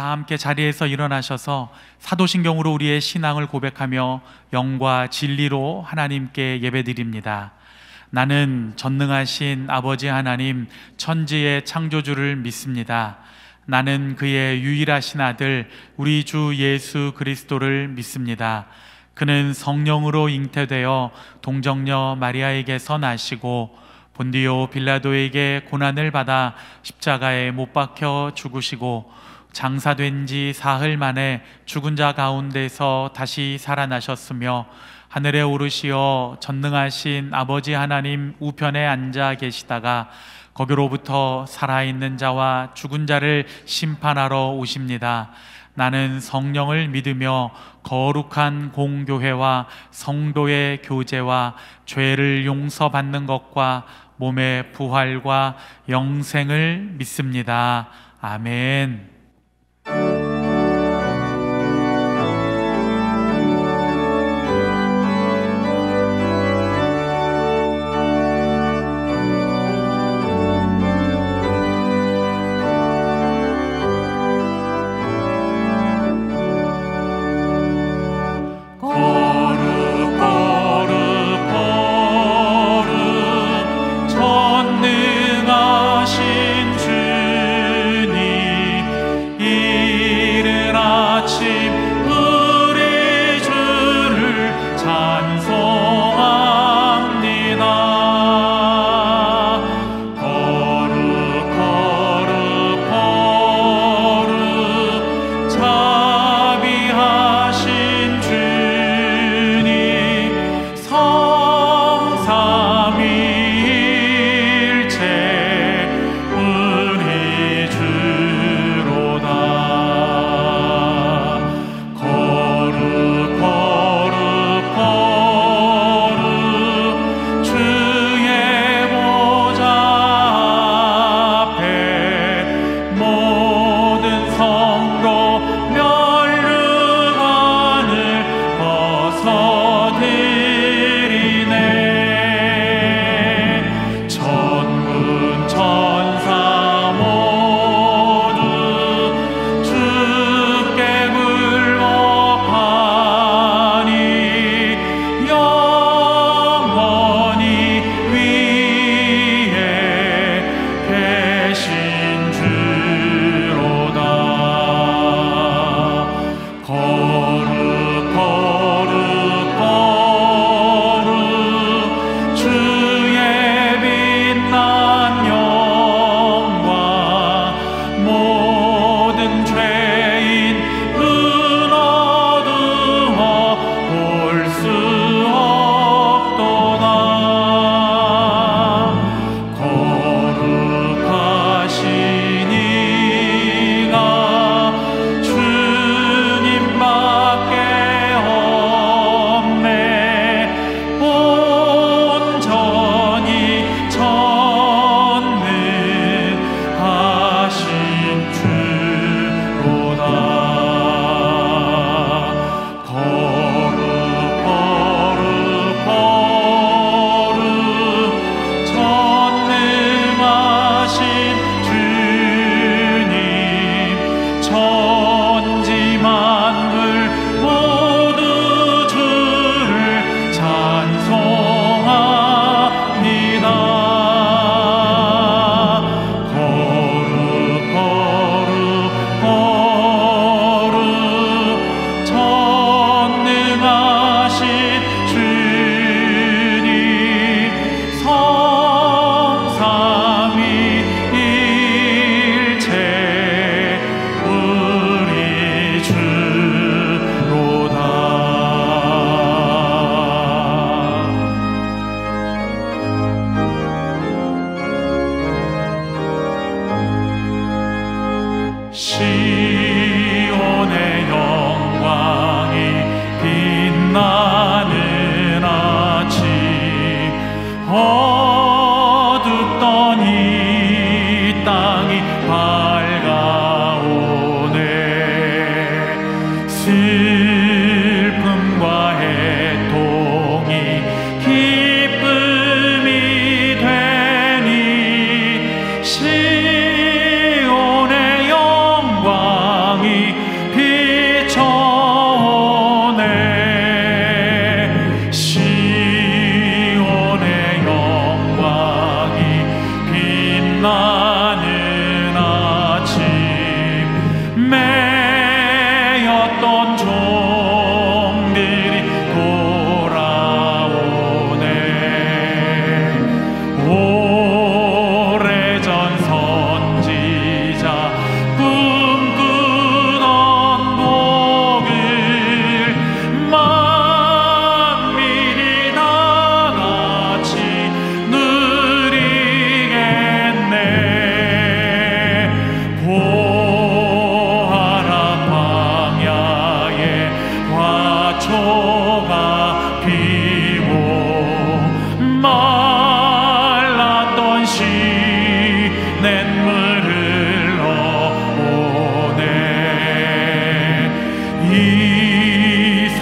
다 함께 자리에서 일어나셔서 사도신경으로 우리의 신앙을 고백하며 영과 진리로 하나님께 예배드립니다. 나는 전능하신 아버지 하나님 천지의 창조주를 믿습니다. 나는 그의 유일하신 아들 우리 주 예수 그리스도를 믿습니다. 그는 성령으로 잉태되어 동정녀 마리아에게서 나시고 본디오 빌라도에게 고난을 받아 십자가에 못 박혀 죽으시고 장사된 지 사흘 만에 죽은 자 가운데서 다시 살아나셨으며 하늘에 오르시어 전능하신 아버지 하나님 우편에 앉아 계시다가 거기로부터 살아있는 자와 죽은 자를 심판하러 오십니다. 나는 성령을 믿으며 거룩한 공교회와 성도의 교제와 죄를 용서받는 것과 몸의 부활과 영생을 믿습니다. 아멘. 전능하신 주님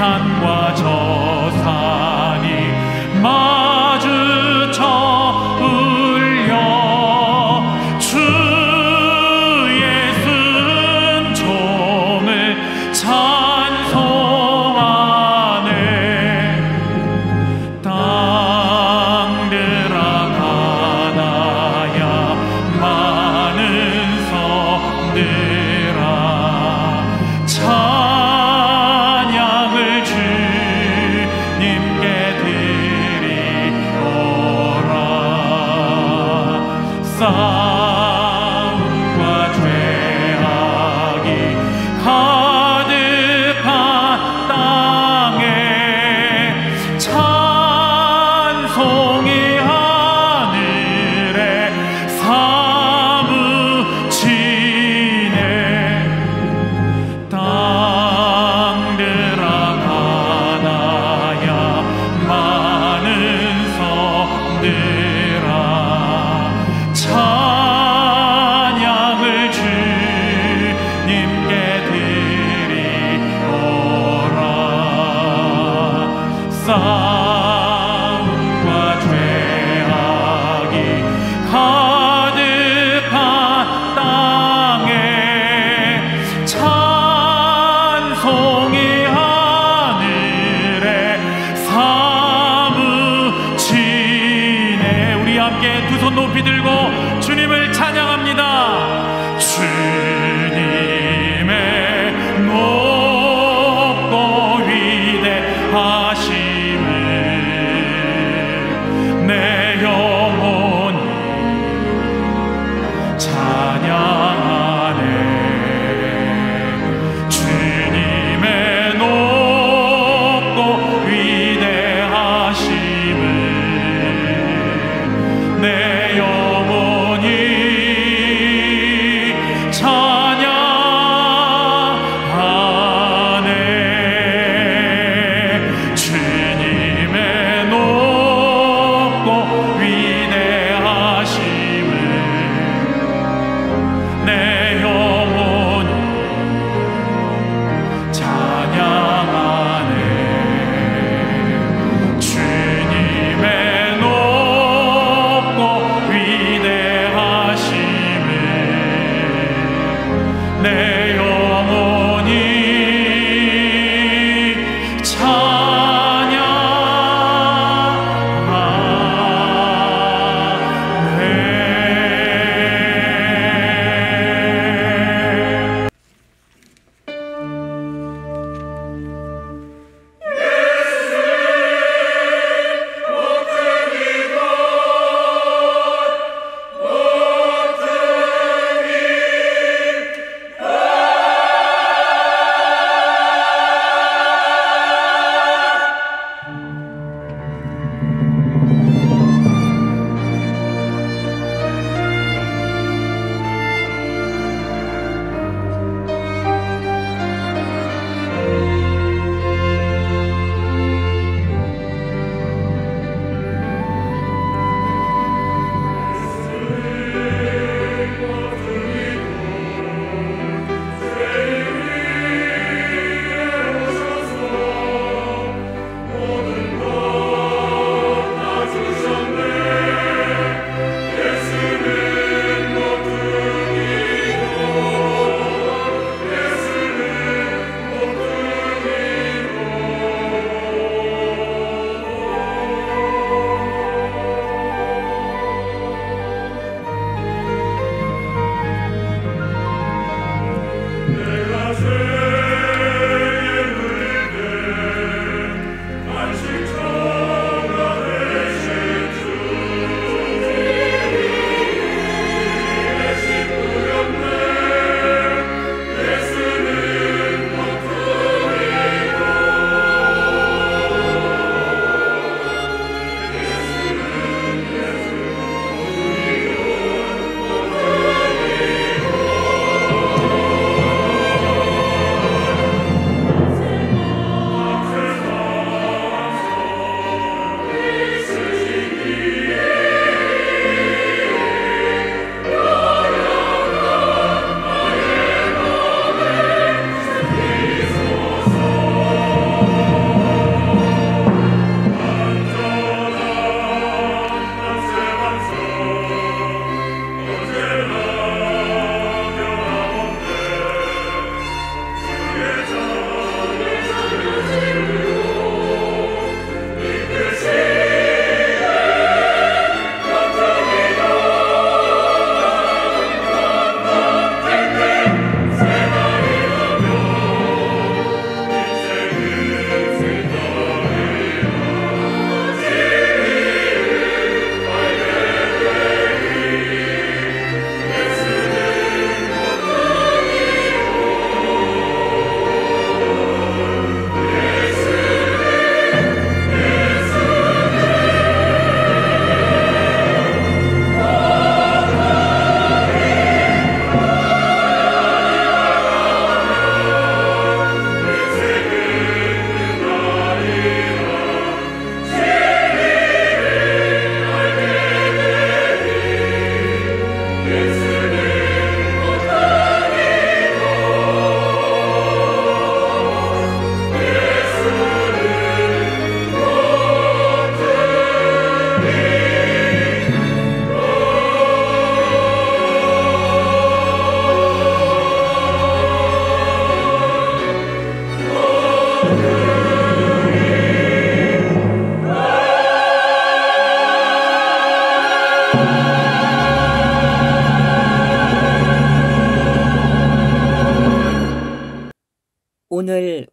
산과 저 산이 마주쳐 울려 주의 순종을 찬송하네. 땅들아 바다야 많은 섬들아 찬양을 주리라.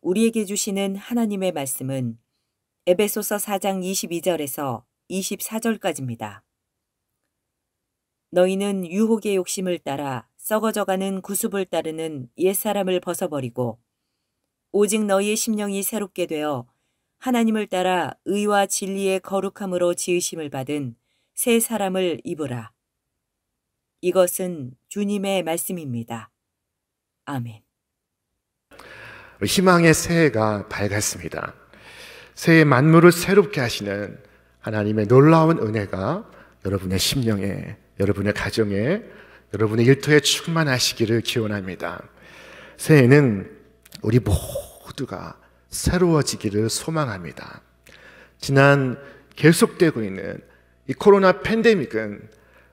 우리에게 주시는 하나님의 말씀은 에베소서 4장 22절에서 24절까지입니다. 너희는 유혹의 욕심을 따라 썩어져가는 구습을 따르는 옛사람을 벗어버리고 오직 너희의 심령이 새롭게 되어 하나님을 따라 의와 진리의 거룩함으로 지으심을 받은 새 사람을 입으라. 이것은 주님의 말씀입니다. 아멘. 희망의 새해가 밝았습니다. 새해 만물을 새롭게 하시는 하나님의 놀라운 은혜가 여러분의 심령에, 여러분의 가정에, 여러분의 일터에 충만하시기를 기원합니다. 새해는 우리 모두가 새로워지기를 소망합니다. 지난 계속되고 있는 이 코로나 팬데믹은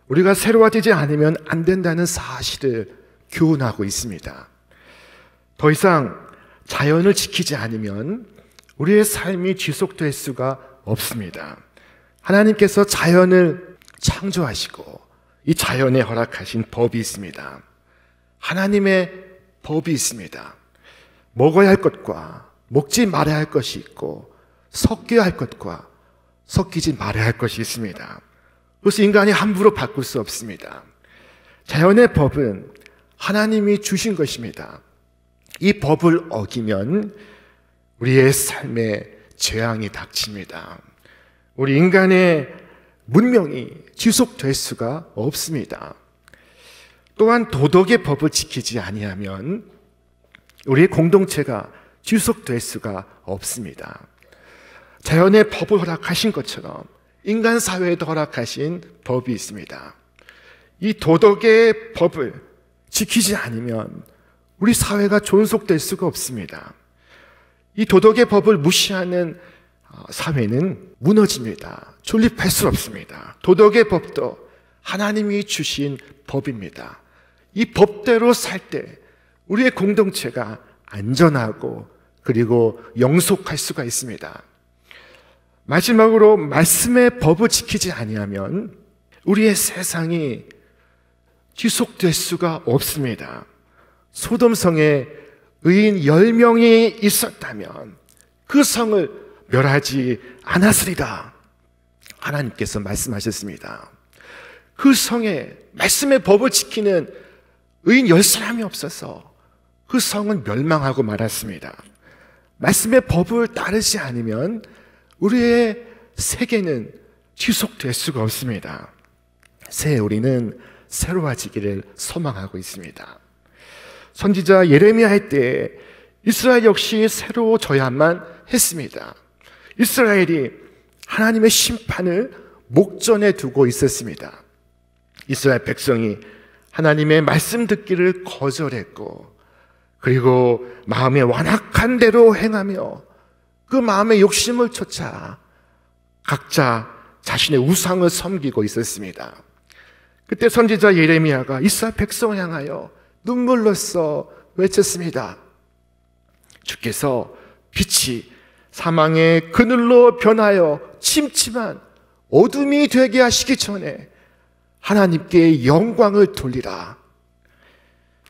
우리가 새로워지지 않으면 안 된다는 사실을 교훈하고 있습니다. 더 이상 자연을 지키지 않으면 우리의 삶이 지속될 수가 없습니다. 하나님께서 자연을 창조하시고 이 자연에 허락하신 법이 있습니다. 하나님의 법이 있습니다. 먹어야 할 것과 먹지 말아야 할 것이 있고 섞여야 할 것과 섞이지 말아야 할 것이 있습니다. 그래서 인간이 함부로 바꿀 수 없습니다. 자연의 법은 하나님이 주신 것입니다. 이 법을 어기면 우리의 삶에 재앙이 닥칩니다. 우리 인간의 문명이 지속될 수가 없습니다. 또한 도덕의 법을 지키지 아니하면 우리의 공동체가 지속될 수가 없습니다. 자연의 법을 허락하신 것처럼 인간 사회에도 허락하신 법이 있습니다. 이 도덕의 법을 지키지 않으면 우리 사회가 존속될 수가 없습니다. 이 도덕의 법을 무시하는 사회는 무너집니다. 존립할 수 없습니다. 도덕의 법도 하나님이 주신 법입니다. 이 법대로 살 때 우리의 공동체가 안전하고 그리고 영속할 수가 있습니다. 마지막으로 말씀의 법을 지키지 아니하면 우리의 세상이 지속될 수가 없습니다. 소돔성에 의인 10명이 있었다면 그 성을 멸하지 않았으리다. 하나님께서 말씀하셨습니다. 그 성에 말씀의 법을 지키는 의인 10사람이 없어서 그 성은 멸망하고 말았습니다. 말씀의 법을 따르지 않으면 우리의 세계는 지속될 수가 없습니다. 새해 우리는 새로워지기를 소망하고 있습니다. 선지자 예레미야의 때에 이스라엘 역시 새로워져야만 했습니다. 이스라엘이 하나님의 심판을 목전에 두고 있었습니다. 이스라엘 백성이 하나님의 말씀 듣기를 거절했고 그리고 마음에 완악한 대로 행하며 그 마음의 욕심을 쫓아 각자 자신의 우상을 섬기고 있었습니다. 그때 선지자 예레미야가 이스라엘 백성을 향하여 눈물로써 외쳤습니다. 주께서 빛이 사망의 그늘로 변하여 침침한 어둠이 되게 하시기 전에 하나님께 영광을 돌리라.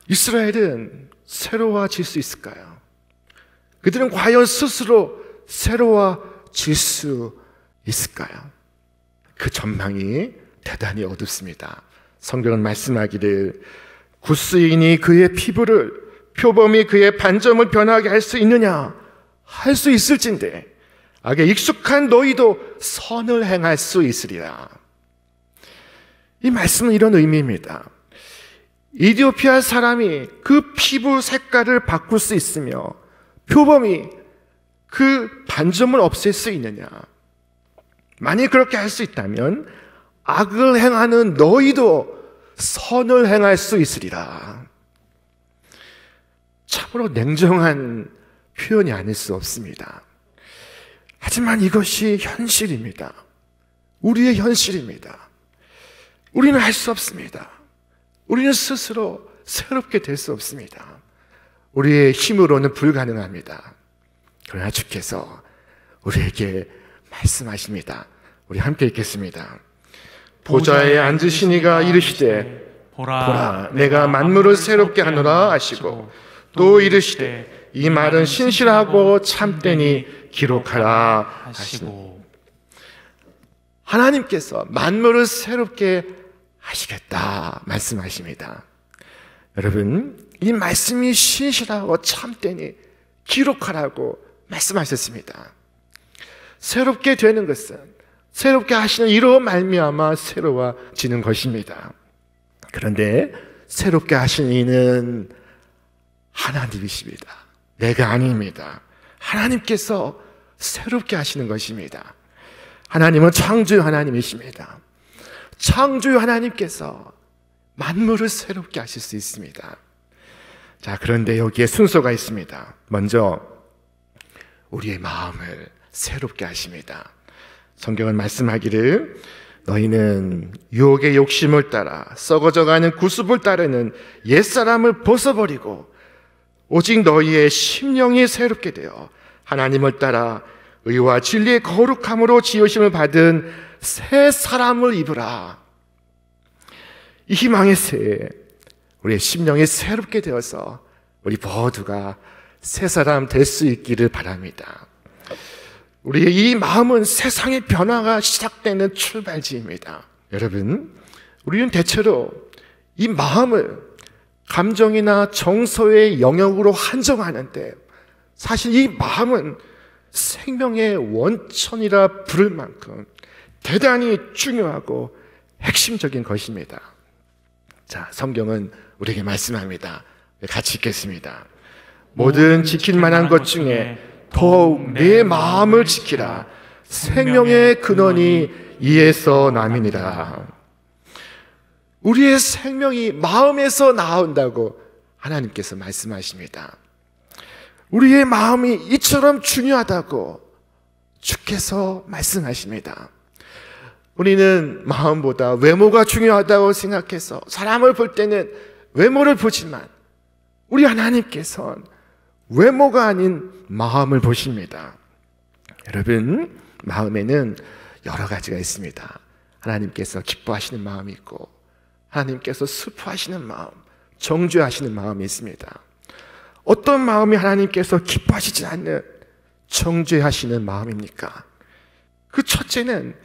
이스라엘은 새로워질 수 있을까요? 그들은 과연 스스로 새로워질 수 있을까요? 그 전망이 대단히 어둡습니다. 성경은 말씀하기를 굿수인이 그의 피부를 표범이 그의 반점을 변하게 할 수 있느냐? 할 수 있을진데 악에 익숙한 너희도 선을 행할 수 있으리라. 이 말씀은 이런 의미입니다. 이디오피아 사람이 그 피부 색깔을 바꿀 수 있으며 표범이 그 반점을 없앨 수 있느냐? 만약 그렇게 할 수 있다면 악을 행하는 너희도 선을 행할 수 있으리라. 참으로 냉정한 표현이 아닐 수 없습니다. 하지만 이것이 현실입니다. 우리의 현실입니다. 우리는 할 수 없습니다. 우리는 스스로 새롭게 될 수 없습니다. 우리의 힘으로는 불가능합니다. 그러나 주께서 우리에게 말씀하십니다. 우리 함께 읽겠습니다. 보좌에 앉으시니가 이르시되 보라 내가 만물을 새롭게 하노라 하시고 또 이르시되 이 말은 신실하고 참되니 기록하라 하시고, 하나님께서 만물을 새롭게 하시겠다 말씀하십니다. 여러분, 이 말씀이 신실하고 참되니 기록하라고 말씀하셨습니다. 새롭게 되는 것은 새롭게 하시는 이로 말미암아 새로워지는 것입니다. 그런데 새롭게 하시는 이는 하나님이십니다. 내가 아닙니다. 하나님께서 새롭게 하시는 것입니다. 하나님은 창조의 하나님이십니다. 창조의 하나님께서 만물을 새롭게 하실 수 있습니다. 자, 그런데 여기에 순서가 있습니다. 먼저 우리의 마음을 새롭게 하십니다. 성경은 말씀하기를 너희는 유혹의 욕심을 따라 썩어져가는 구습을 따르는 옛사람을 벗어버리고 오직 너희의 심령이 새롭게 되어 하나님을 따라 의와 진리의 거룩함으로 지으심을 받은 새 사람을 입으라. 이 희망의 새해 우리의 심령이 새롭게 되어서 우리 모두가 새 사람 될 수 있기를 바랍니다. 우리의 이 마음은 세상의 변화가 시작되는 출발지입니다. 여러분, 우리는 대체로 이 마음을 감정이나 정서의 영역으로 한정하는데 사실 이 마음은 생명의 원천이라 부를 만큼 대단히 중요하고 핵심적인 것입니다. 자, 성경은 우리에게 말씀합니다. 같이 읽겠습니다. 모든 지킬 만한 것 중에 더욱 내 마음을 지키라. 생명의 근원이 이에서 남이니라. 우리의 생명이 마음에서 나온다고 하나님께서 말씀하십니다. 우리의 마음이 이처럼 중요하다고 주께서 말씀하십니다. 우리는 마음보다 외모가 중요하다고 생각해서 사람을 볼 때는 외모를 보지만 우리 하나님께서는 외모가 아닌 마음을 보십니다. 여러분, 마음에는 여러 가지가 있습니다. 하나님께서 기뻐하시는 마음이 있고 하나님께서 슬퍼하시는 마음, 정죄하시는 마음이 있습니다. 어떤 마음이 하나님께서 기뻐하시지 않는 정죄하시는 마음입니까? 그 첫째는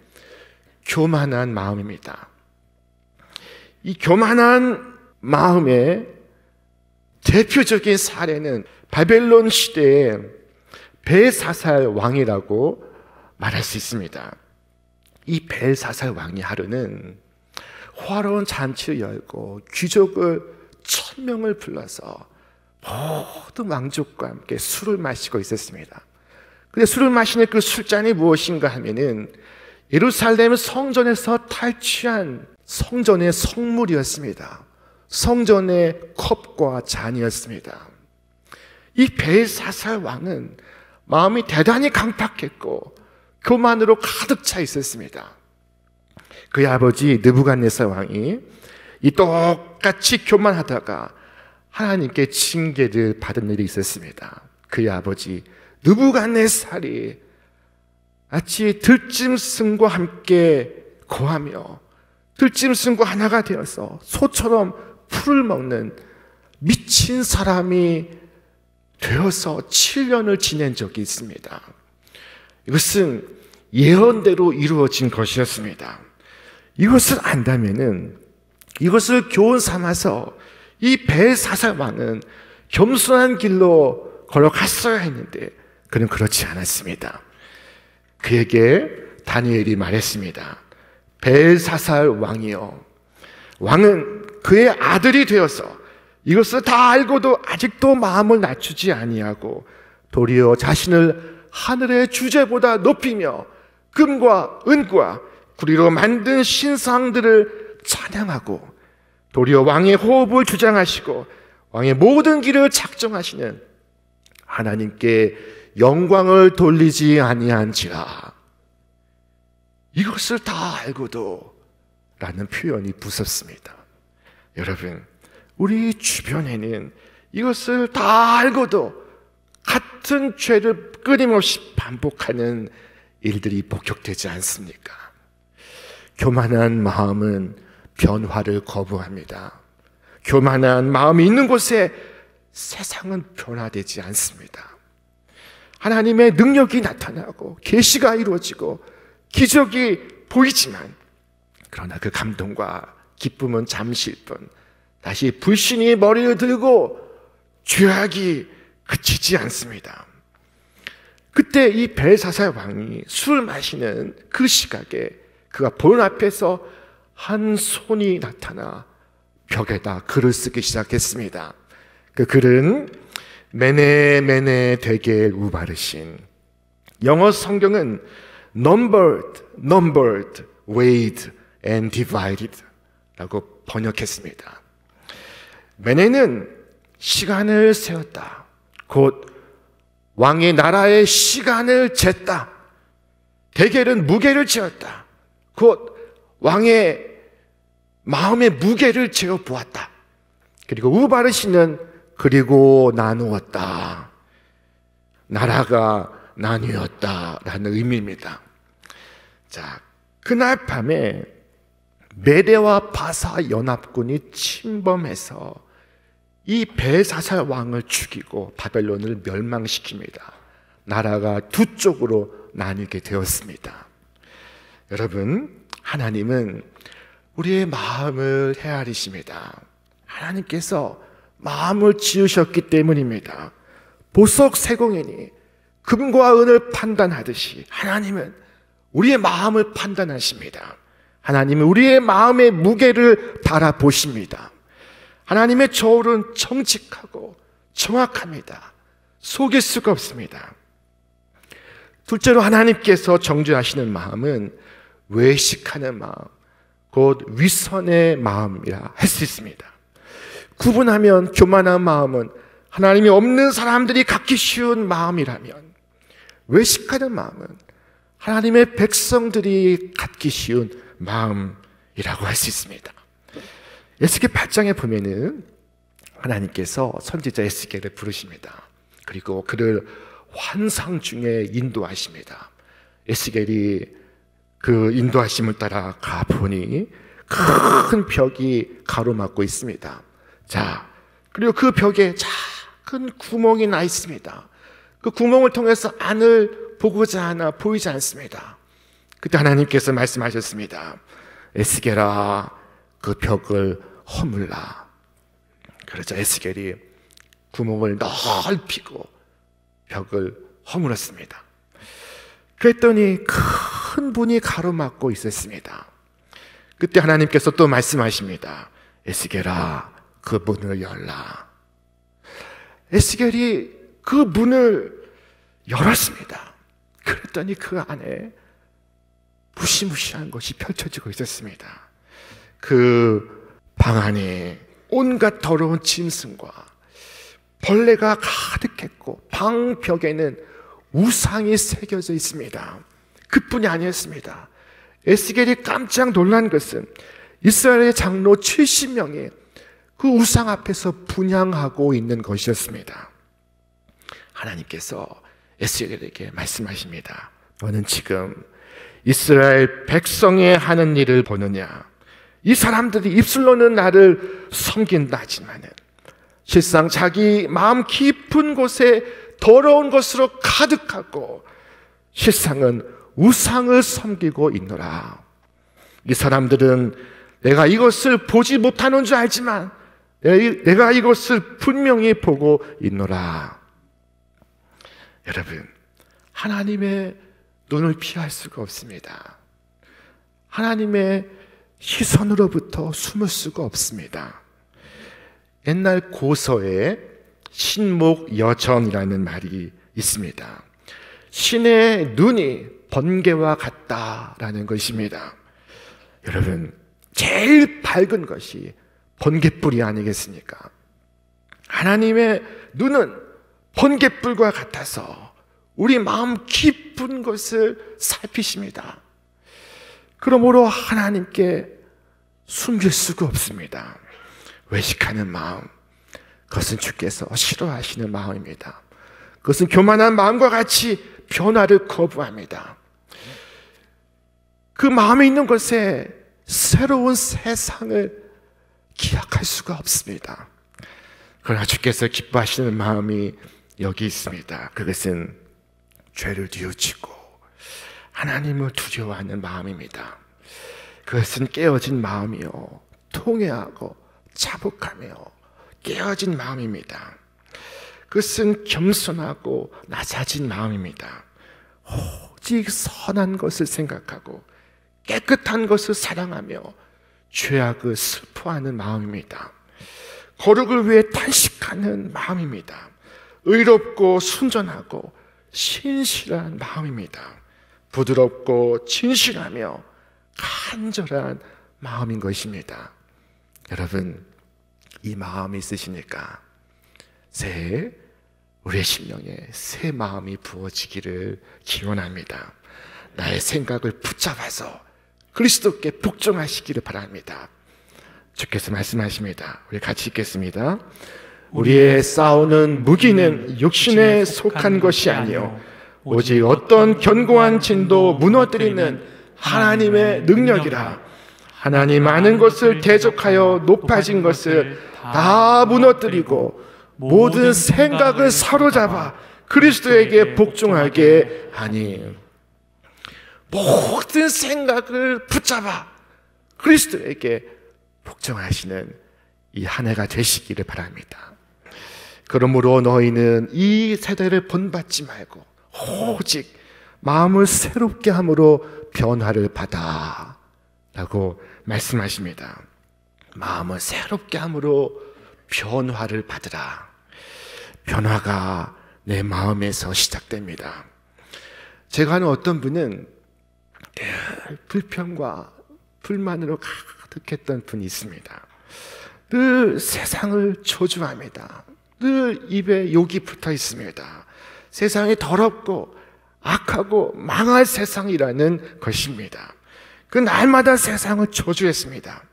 교만한 마음입니다. 이 교만한 마음의 대표적인 사례는 바벨론 시대의 벨사살 왕이라고 말할 수 있습니다. 이 벨사살 왕이 하루는 화려한 잔치를 열고 귀족을 1000명을 불러서 모든 왕족과 함께 술을 마시고 있었습니다. 근데 술을 마시는 그 술잔이 무엇인가 하면은 예루살렘 성전에서 탈취한 성전의 성물이었습니다. 성전의 컵과 잔이었습니다. 이 벨사살 왕은 마음이 대단히 강팍했고 교만으로 가득 차 있었습니다. 그의 아버지 느부갓네살 왕이 이 똑같이 교만하다가 하나님께 징계를 받은 일이 있었습니다. 그의 아버지 느부갓네살이 마치 들짐승과 함께 거하며 들짐승과 하나가 되어서 소처럼 풀을 먹는 미친 사람이 되어서 7년을 지낸 적이 있습니다. 이것은 예언대로 이루어진 것이었습니다. 이것을 안다면은 이것을 교훈 삼아서 이 벨사살 왕은 겸손한 길로 걸어갔어야 했는데 그는 그렇지 않았습니다. 그에게 다니엘이 말했습니다. 벨사살 왕이여, 왕은 그의 아들이 되어서 이것을 다 알고도 아직도 마음을 낮추지 아니하고 도리어 자신을 하늘의 주제보다 높이며 금과 은과 구리로 만든 신상들을 찬양하고 도리어 왕의 호흡을 주장하시고 왕의 모든 길을 작정하시는 하나님께 영광을 돌리지 아니한지라. 이것을 다 알고도 라는 표현이 무섭습니다. 여러분, 우리 주변에는 이것을 다 알고도 같은 죄를 끊임없이 반복하는 일들이 목격되지 않습니까? 교만한 마음은 변화를 거부합니다. 교만한 마음이 있는 곳에 세상은 변화되지 않습니다. 하나님의 능력이 나타나고 계시가 이루어지고 기적이 보이지만, 그러나 그 감동과 기쁨은 잠시일 뿐 다시 불신이 머리를 들고 죄악이 그치지 않습니다. 그때 이 벨사살 왕이 술 마시는 그 시각에 그가 보는 앞에서 한 손이 나타나 벽에다 글을 쓰기 시작했습니다. 그 글은 메네 메네 데겔 우바르신, 영어 성경은 numbered, weighed and divided 라고 번역했습니다. 메네는 시간을 세웠다, 곧 왕의 나라의 시간을 쟀다. 데겔은 무게를 재었다, 곧 왕의 마음의 무게를 재어 보았다. 그리고 우바르시는 그리고 나누었다, 나라가 나뉘었다라는 의미입니다. 자, 그날 밤에 메대와 바사 연합군이 침범해서 이 벨사살 왕을 죽이고 바벨론을 멸망시킵니다. 나라가 두 쪽으로 나뉘게 되었습니다. 여러분, 하나님은 우리의 마음을 헤아리십니다. 하나님께서 마음을 지으셨기 때문입니다. 보석 세공인이 금과 은을 판단하듯이 하나님은 우리의 마음을 판단하십니다. 하나님은 우리의 마음의 무게를 바라보십니다. 하나님의 저울은 정직하고 정확합니다. 속일 수가 없습니다. 둘째로 하나님께서 정죄하시는 마음은 외식하는 마음, 곧 위선의 마음이라 할 수 있습니다. 구분하면 교만한 마음은 하나님이 없는 사람들이 갖기 쉬운 마음이라면, 외식하는 마음은 하나님의 백성들이 갖기 쉬운 마음이라고 할 수 있습니다. 에스겔 8장에 보면은 하나님께서 선지자 에스겔을 부르십니다. 그리고 그를 환상 중에 인도하십니다. 에스겔이 그 인도하심을 따라 가보니 큰 벽이 가로막고 있습니다. 자, 그리고 그 벽에 작은 구멍이 나 있습니다. 그 구멍을 통해서 안을 보고자 하나 보이지 않습니다. 그때 하나님께서 말씀하셨습니다. 에스겔아, 그 벽을 허물라. 그러자 에스겔이 구멍을 넓히고 벽을 허물었습니다. 그랬더니 큰 문이 가로막고 있었습니다. 그때 하나님께서 또 말씀하십니다. 에스겔아, 그 문을 열라. 에스겔이 그 문을 열었습니다. 그랬더니 그 안에 무시무시한 것이 펼쳐지고 있었습니다. 그 방 안에 온갖 더러운 짐승과 벌레가 가득했고 방 벽에는 우상이 새겨져 있습니다. 그뿐이 아니었습니다. 에스겔이 깜짝 놀란 것은 이스라엘의 장로 70명이 그 우상 앞에서 분향하고 있는 것이었습니다. 하나님께서 에스겔에게 말씀하십니다. 너는 지금 이스라엘 백성이 하는 일을 보느냐? 이 사람들이 입술로는 나를 섬긴다 하지만은 실상 자기 마음 깊은 곳에 더러운 것으로 가득하고 실상은 우상을 섬기고 있노라. 이 사람들은 내가 이것을 보지 못하는 줄 알지만 내가 이것을 분명히 보고 있노라. 여러분, 하나님의 눈을 피할 수가 없습니다. 하나님의 시선으로부터 숨을 수가 없습니다. 옛날 고서에 신목여전이라는 말이 있습니다. 신의 눈이 번개와 같다라는 것입니다. 여러분, 제일 밝은 것이 번개불이 아니겠습니까? 하나님의 눈은 번개불과 같아서 우리 마음 깊은 것을 살피십니다. 그러므로 하나님께 숨길 수가 없습니다. 외식하는 마음, 그것은 주께서 싫어하시는 마음입니다. 그것은 교만한 마음과 같이 변화를 거부합니다. 그 마음에 있는 것에 새로운 세상을 기약할 수가 없습니다. 그러나 주께서 기뻐하시는 마음이 여기 있습니다. 그것은 죄를 뉘우치고 하나님을 두려워하는 마음입니다. 그것은 깨어진 마음이요, 통회하고 자복하며 깨어진 마음입니다. 그것은 겸손하고 낮아진 마음입니다. 오직 선한 것을 생각하고 깨끗한 것을 사랑하며 죄악을 슬퍼하는 마음입니다. 거룩을 위해 탄식하는 마음입니다. 의롭고 순전하고 신실한 마음입니다. 부드럽고 진실하며 간절한 마음인 것입니다. 여러분, 이 마음이 있으시니까 새해 우리의 심령에 새 마음이 부어지기를 기원합니다. 나의 생각을 붙잡아서 그리스도께 복종하시기를 바랍니다. 주께서 말씀하십니다. 우리 같이 읽겠습니다. 우리의 싸우는 무기는 육신에 속한 것이 아니요 오직 어떤 견고한 진도 무너뜨리는 하나님의 능력이라. 하나님 아는 것을 대적하여 높아진 것을 다 무너뜨리고 모든 생각을 사로잡아 그리스도에게 복종하게 하니. 모든 생각을 붙잡아 그리스도에게 복종하시는 이 한 해가 되시기를 바랍니다. 그러므로 너희는 이 세대를 본받지 말고 오직 마음을 새롭게 함으로 변화를 받아 라고 말씀하십니다. 마음을 새롭게 함으로 변화를 받으라. 변화가 내 마음에서 시작됩니다. 제가 아는 어떤 분은 늘 불평과 불만으로 가득했던 분이 있습니다. 늘 세상을 저주합니다. 늘 입에 욕이 붙어 있습니다. 세상이 더럽고 악하고 망할 세상이라는 것입니다. 그 날마다 세상을 저주했습니다.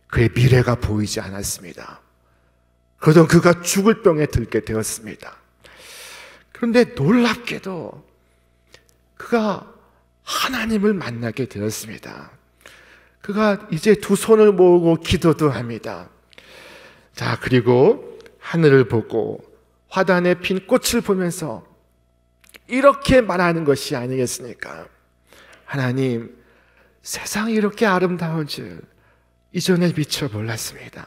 그의 미래가 보이지 않았습니다. 그러던 그가 죽을 병에 들게 되었습니다. 그런데 놀랍게도 그가 하나님을 만나게 되었습니다. 그가 이제 두 손을 모으고 기도도 합니다. 자, 그리고 하늘을 보고 화단에 핀 꽃을 보면서 이렇게 말하는 것이 아니겠습니까? 하나님, 세상이 이렇게 아름다운 줄 이전에 미처 몰랐습니다.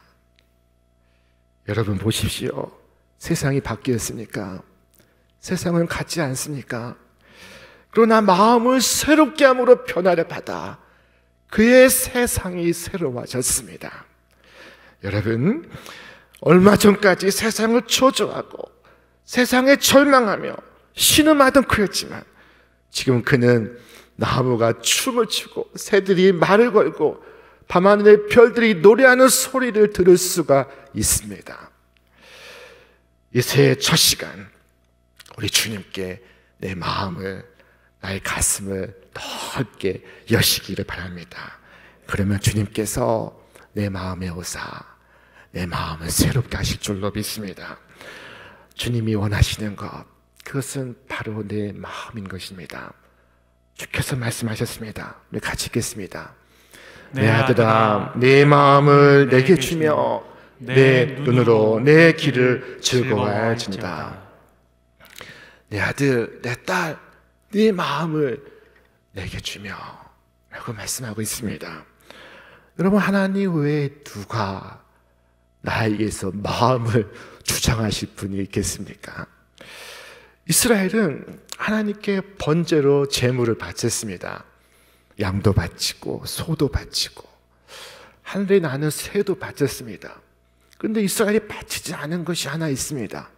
여러분 보십시오. 세상이 바뀌었습니까? 세상은 같지 않습니까? 그러나 마음을 새롭게 함으로 변화를 받아 그의 세상이 새로워졌습니다. 여러분, 얼마 전까지 세상을 저주하고 세상에 절망하며 신음하던 그였지만 지금 그는 나무가 춤을 추고 새들이 말을 걸고 밤하늘의 별들이 노래하는 소리를 들을 수가 있습니다. 이 새해 첫 시간 우리 주님께 내 마음을, 나의 가슴을 넓게 여시기를 바랍니다. 그러면 주님께서 내 마음에 오사 내 마음을 새롭게 하실 줄로 믿습니다. 주님이 원하시는 것, 그것은 바로 내 마음인 것입니다. 주께서 말씀하셨습니다. 우리 같이 읽겠습니다. 내 아들아, 내 마음을 내게 주며 내 눈으로 내 길을 즐거워할지니라. 내 아들, 내 딸, 네 마음을 내게 주며 라고 말씀하고 있습니다. 여러분, 하나님 외에 누가 나에게서 마음을 주장하실 분이 있겠습니까? 이스라엘은 하나님께 번제로 제물을 바쳤습니다. 양도 바치고 소도 바치고 하늘에 나는 새도 바쳤습니다. 그런데 이스라엘이 바치지 않은 것이 하나 있습니다.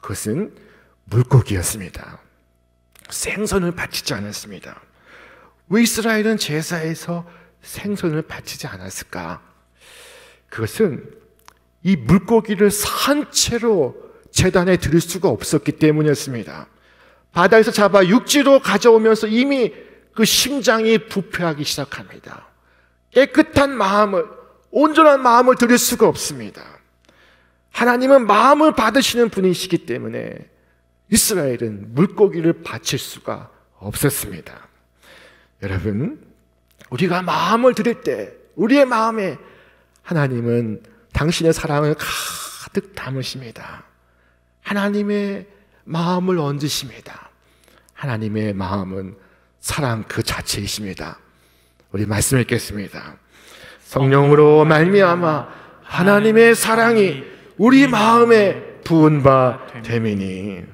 그것은 물고기였습니다. 생선을 바치지 않았습니다. 왜 이스라엘은 제사에서 생선을 바치지 않았을까? 그것은 이 물고기를 산채로 제단에 드릴 수가 없었기 때문이었습니다. 바다에서 잡아 육지로 가져오면서 이미 그 심장이 부패하기 시작합니다. 깨끗한 마음을, 온전한 마음을 드릴 수가 없습니다. 하나님은 마음을 받으시는 분이시기 때문에 이스라엘은 물고기를 바칠 수가 없었습니다. 여러분, 우리가 마음을 드릴 때 우리의 마음에 하나님은 당신의 사랑을 가득 담으십니다. 하나님의 마음을 얹으십니다. 하나님의 마음은 사랑 그 자체이십니다. 우리 말씀 읽겠습니다. 성령으로 말미암아 하나님의 사랑이 우리 마음에 부은 바 되미니.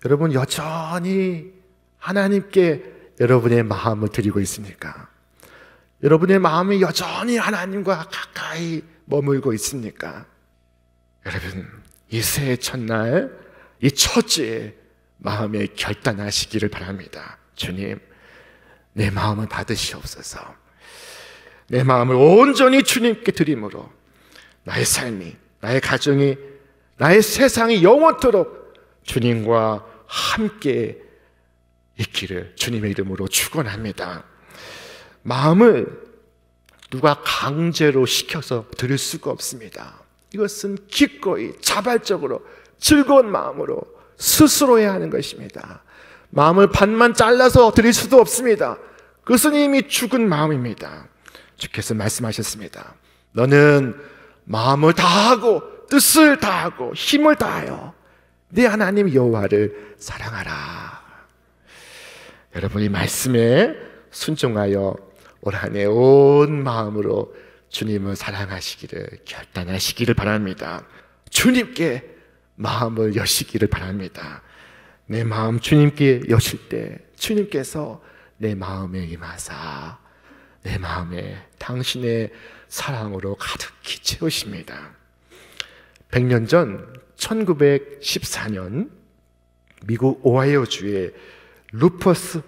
여러분 여전히 하나님께 여러분의 마음을 드리고 있습니까? 여러분의 마음이 여전히 하나님과 가까이 머물고 있습니까? 여러분 이 새해 첫날 이 첫째 마음에 결단하시기를 바랍니다. 주님, 내 마음을 받으시옵소서. 내 마음을 온전히 주님께 드림으로 나의 삶이, 나의 가정이, 나의 세상이 영원토록 주님과 함께 있기를 주님의 이름으로 축원합니다. 마음을 누가 강제로 시켜서 드릴 수가 없습니다. 이것은 기꺼이 자발적으로 즐거운 마음으로 스스로 해야 하는 것입니다. 마음을 반만 잘라서 드릴 수도 없습니다. 그것은 이미 죽은 마음입니다. 주께서 말씀하셨습니다. 너는 마음을 다하고 뜻을 다하고 힘을 다하여 네 하나님 여호와를 사랑하라. 여러분이 말씀에 순종하여 올 한 해 온 마음으로 주님을 사랑하시기를 결단하시기를 바랍니다. 주님께 마음을 여시기를 바랍니다. 내 마음 주님께 여실 때 주님께서 내 마음에 임하사 내 마음에 당신의 사랑으로 가득히 채우십니다. 100년 전 1914년 미국 오하이오주의 루퍼스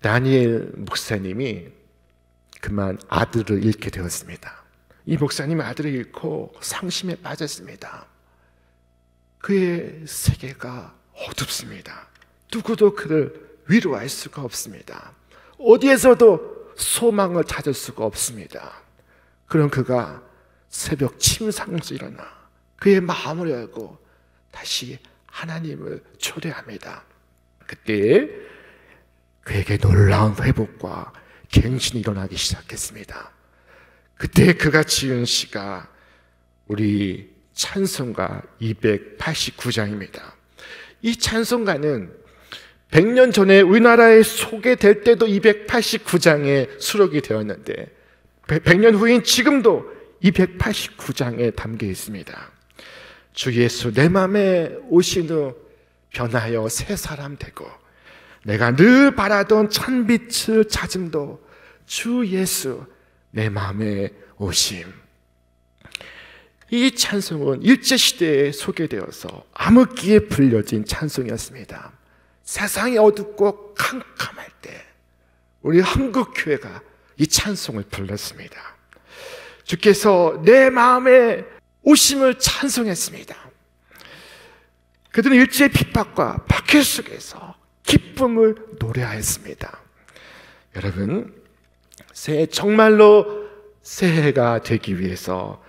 다니엘 목사님이 그만 아들을 잃게 되었습니다. 이 목사님은 아들을 잃고 상심에 빠졌습니다. 그의 세계가 어둡습니다. 누구도 그를 위로할 수가 없습니다. 어디에서도 소망을 찾을 수가 없습니다. 그럼 그가 새벽 침상에서 일어나 그의 마음을 열고 다시 하나님을 초대합니다. 그때 그에게 놀라운 회복과 갱신이 일어나기 시작했습니다. 그때 그가 지은 시가 우리 찬송가 289장입니다. 이 찬송가는 100년 전에 우리나라에 소개될 때도 289장에 수록이 되었는데 100년 후인 지금도 289장에 담겨 있습니다. 주 예수 내 맘에 오신 후 변하여 새 사람 되고 내가 늘 바라던 찬빛을 찾음도 주 예수 내 마음에 오심. 이 찬송은 일제시대에 소개되어서 암흑기에 불려진 찬송이었습니다. 세상이 어둡고 캄캄할 때 우리 한국교회가 이 찬송을 불렀습니다. 주께서 내 마음에 오심을 찬송했습니다. 그들은 일제의 핍박과 박해 속에서 기쁨을 노래하였습니다. 여러분, 새해 정말로 새해가 되기 위해서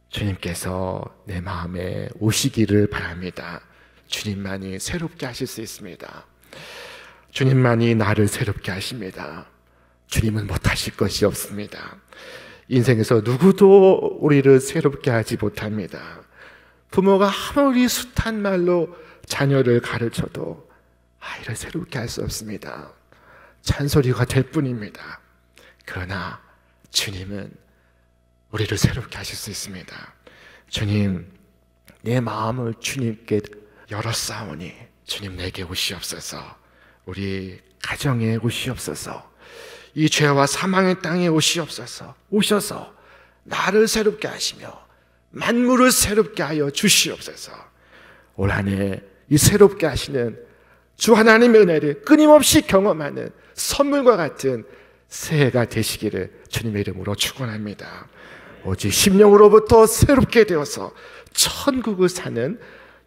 주님께서 내 마음에 오시기를 바랍니다. 주님만이 새롭게 하실 수 있습니다. 주님만이 나를 새롭게 하십니다. 주님은 못하실 것이 없습니다. 인생에서 누구도 우리를 새롭게 하지 못합니다. 부모가 아무리 숱한 말로 자녀를 가르쳐도 아이를 새롭게 할 수 없습니다. 잔소리가 될 뿐입니다. 그러나 주님은 우리를 새롭게 하실 수 있습니다. 주님, 내 마음을 주님께 열었사오니 주님 내게 오시옵소서. 우리 가정에 오시옵소서. 이 죄와 사망의 땅에 오시옵소서. 오셔서 나를 새롭게 하시며 만물을 새롭게 하여 주시옵소서. 올 한 해 이 새롭게 하시는 주 하나님의 은혜를 끊임없이 경험하는 선물과 같은 새해가 되시기를 주님의 이름으로 축원합니다. 오직 심령으로부터 새롭게 되어서 천국을 사는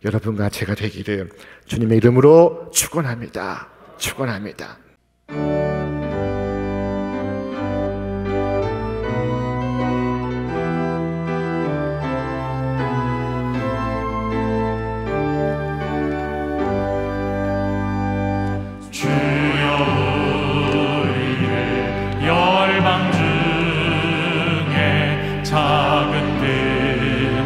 여러분과 제가 되기를 주님의 이름으로 축원합니다. 축원합니다. 작은 뱀들이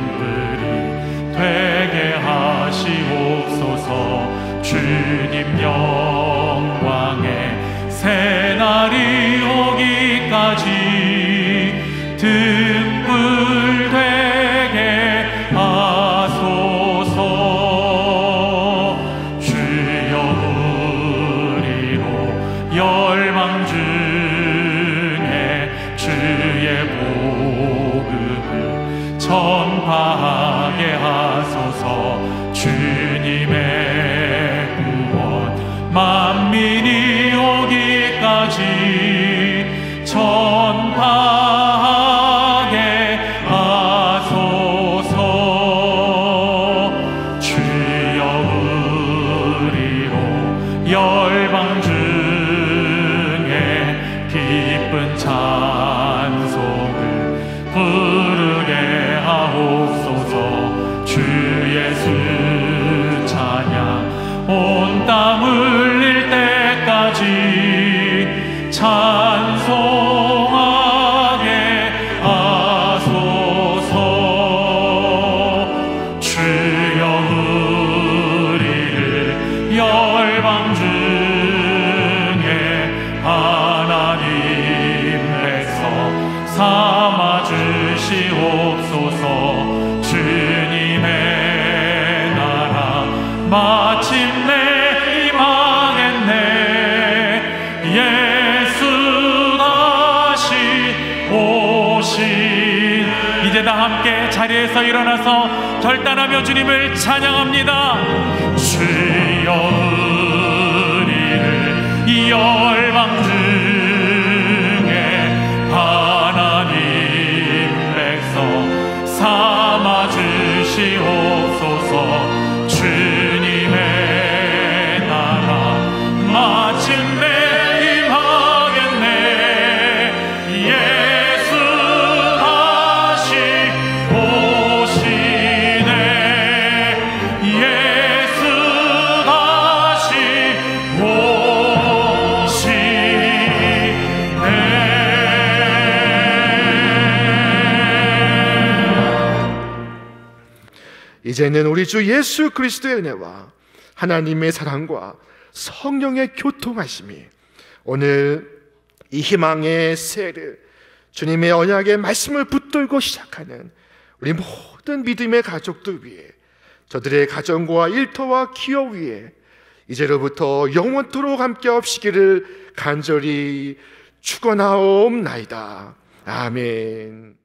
찬송하게 하소서. 주여 우리를 열방 중에 하나님 백성 삼아 주시옵소서. 주님의 나라 마침내 임하겠네. 예수 다시 오신. 이제 다 함께 자리에서 일어나서 결단하며 주님을 찬양합니다. 주여 우리를 열방 중에 하나님 백성 삼아 주시옵소서. 주님의 나라 마침내 임하겠네. 예수 다시 오시네. 예수 다시 이제는 우리 주 예수 그리스도의 은혜와 하나님의 사랑과 성령의 교통하심이 오늘 이 희망의 새를 주님의 언약의 말씀을 붙들고 시작하는 우리 모든 믿음의 가족들 위해, 저들의 가정과 일터와 기업 위에 이제로부터 영원토록 함께 없시기를 간절히 축원하옵나이다. 아멘.